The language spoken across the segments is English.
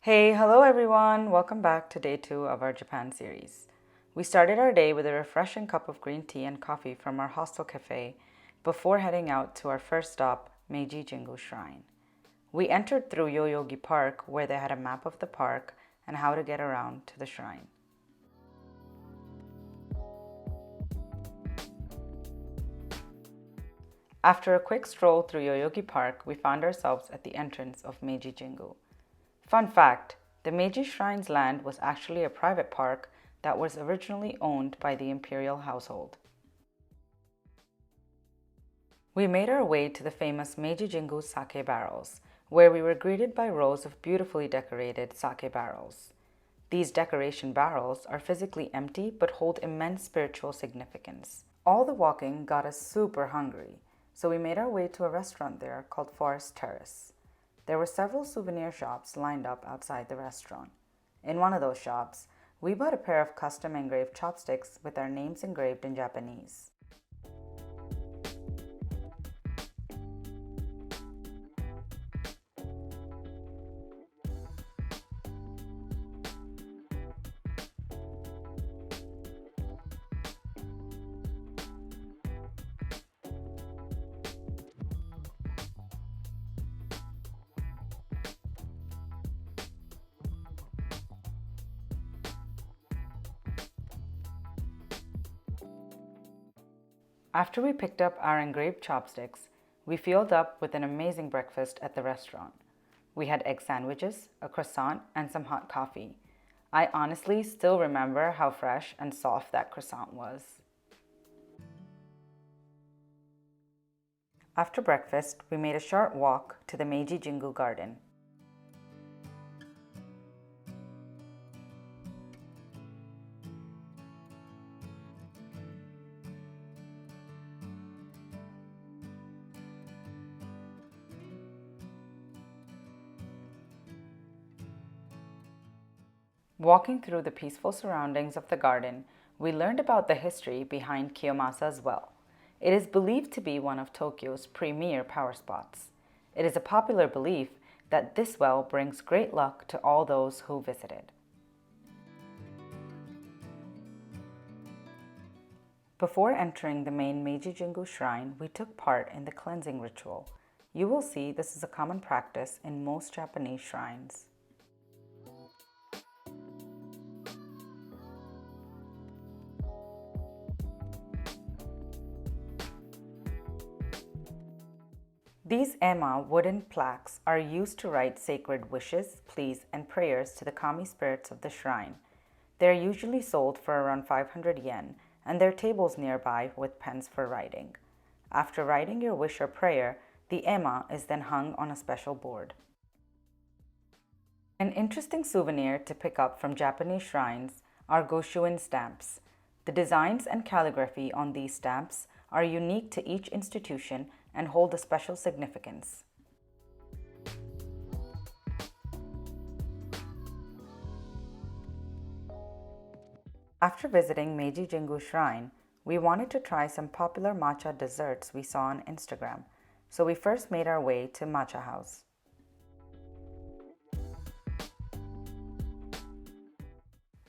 Hello everyone! Welcome back to day 2 of our Japan series. We started our day with a refreshing cup of green tea and coffee from our hostel cafe before heading out to our first stop, Meiji Jingu Shrine. We entered through Yoyogi Park, where they had a map of the park and how to get around to the shrine. After a quick stroll through Yoyogi Park, we found ourselves at the entrance of Meiji Jingu. Fun fact, the Meiji Shrine's land was actually a private park that was originally owned by the imperial household. We made our way to the famous Meiji Jingu sake barrels, where we were greeted by rows of beautifully decorated sake barrels. These decoration barrels are physically empty but hold immense spiritual significance. All the walking got us super hungry, so we made our way to a restaurant there called Forest Terrace. There were several souvenir shops lined up outside the restaurant. In one of those shops, we bought a pair of custom engraved chopsticks with our names engraved in Japanese. After we picked up our engraved chopsticks, we fueled up with an amazing breakfast at the restaurant. We had egg sandwiches, a croissant, and some hot coffee. I honestly still remember how fresh and soft that croissant was. After breakfast, we made a short walk to the Meiji Jingu Garden. Walking through the peaceful surroundings of the garden, we learned about the history behind Kiyomasa's well. It is believed to be one of Tokyo's premier power spots. It is a popular belief that this well brings great luck to all those who visit it. Before entering the main Meiji Jingu Shrine, we took part in the cleansing ritual. You will see this is a common practice in most Japanese shrines. These ema wooden plaques are used to write sacred wishes, pleas, and prayers to the kami spirits of the shrine. They are usually sold for around 500 yen, and there are tables nearby with pens for writing. After writing your wish or prayer, the ema is then hung on a special board. An interesting souvenir to pick up from Japanese shrines are goshuin stamps. The designs and calligraphy on these stamps are unique to each institution and hold a special significance. After visiting Meiji Jingu Shrine, we wanted to try some popular matcha desserts we saw on Instagram, so we first made our way to Matcha House.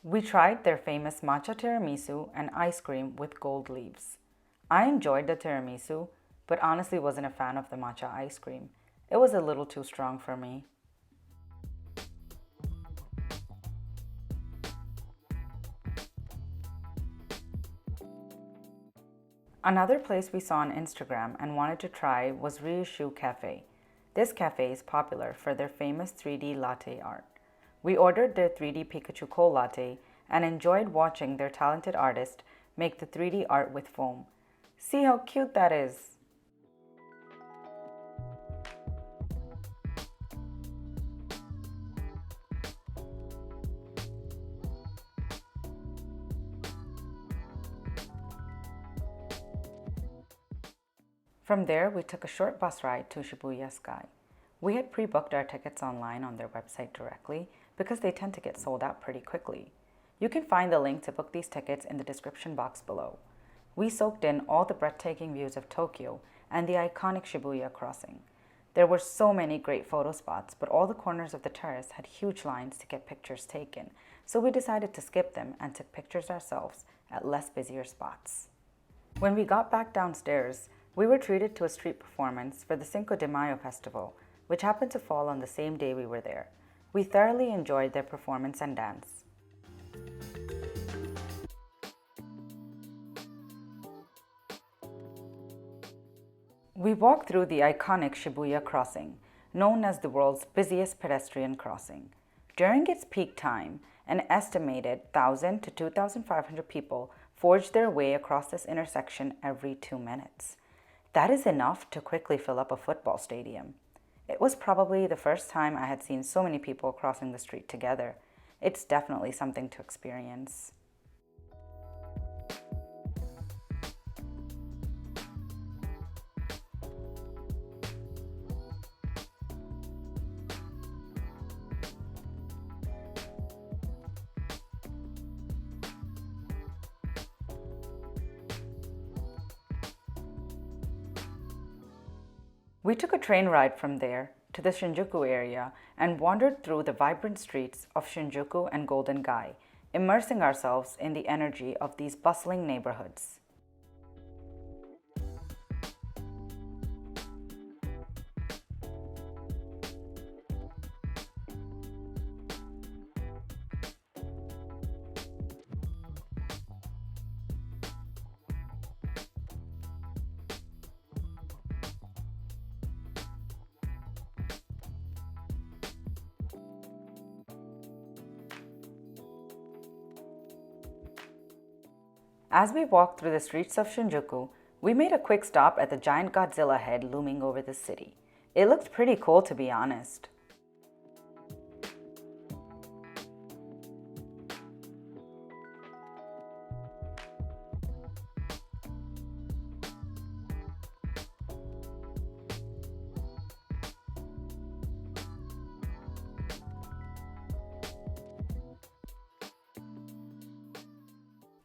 We tried their famous matcha tiramisu and ice cream with gold leaves. I enjoyed the tiramisu, but honestly wasn't a fan of the matcha ice cream. It was a little too strong for me. Another place we saw on Instagram and wanted to try was Ryushu Cafe. This cafe is popular for their famous 3D latte art. We ordered their 3D Pikachu cold latte and enjoyed watching their talented artist make the 3D art with foam. See how cute that is! From there, we took a short bus ride to Shibuya Sky. We had pre-booked our tickets online on their website directly because they tend to get sold out pretty quickly. You can find the link to book these tickets in the description box below. We soaked in all the breathtaking views of Tokyo and the iconic Shibuya Crossing. There were so many great photo spots, but all the corners of the terrace had huge lines to get pictures taken, so we decided to skip them and took pictures ourselves at less busier spots. When we got back downstairs, we were treated to a street performance for the Cinco de Mayo festival, which happened to fall on the same day we were there. We thoroughly enjoyed their performance and dance. We walked through the iconic Shibuya Crossing, known as the world's busiest pedestrian crossing. During its peak time, an estimated 1,000 to 2,500 people forged their way across this intersection every 2 minutes. That is enough to quickly fill up a football stadium. It was probably the first time I had seen so many people crossing the street together. It's definitely something to experience. We took a train ride from there to the Shinjuku area and wandered through the vibrant streets of Shinjuku and Golden Gai, immersing ourselves in the energy of these bustling neighborhoods. As we walked through the streets of Shinjuku, we made a quick stop at the giant Godzilla head looming over the city. It looked pretty cool, to be honest.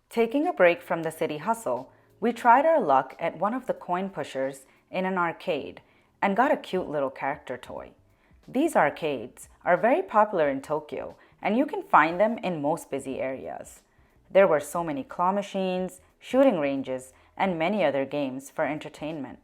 Taking a break from the city hustle, we tried our luck at one of the coin pushers in an arcade and got a cute little character toy. These arcades are very popular in Tokyo, and you can find them in most busy areas. There were so many claw machines, shooting ranges, and many other games for entertainment.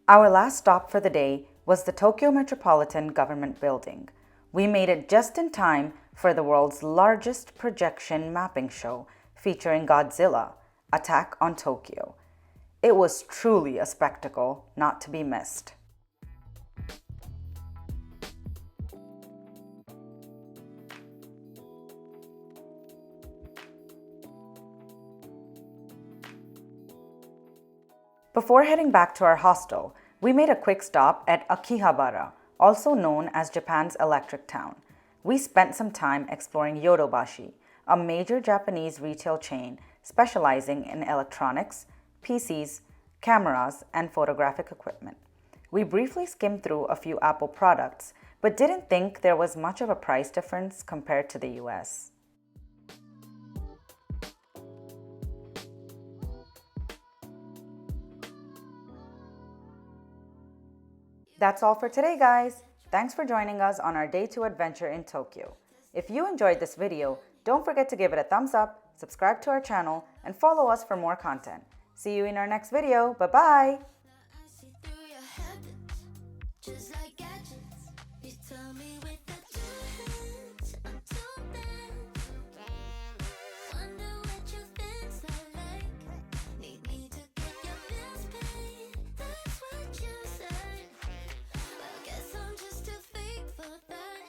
Our last stop for the day was the Tokyo Metropolitan Government Building. We made it just in time for the world's largest projection mapping show featuring Godzilla, Attack on Tokyo. It was truly a spectacle not to be missed. Before heading back to our hostel, we made a quick stop at Akihabara, also known as Japan's Electric Town. We spent some time exploring Yodobashi, a major Japanese retail chain specializing in electronics, PCs, cameras, and photographic equipment. We briefly skimmed through a few Apple products, but didn't think there was much of a price difference compared to the US. That's all for today, guys. Thanks for joining us on our Day 2 adventure in Tokyo. If you enjoyed this video, don't forget to give it a thumbs up, subscribe to our channel, and follow us for more content. See you in our next video. Bye-bye!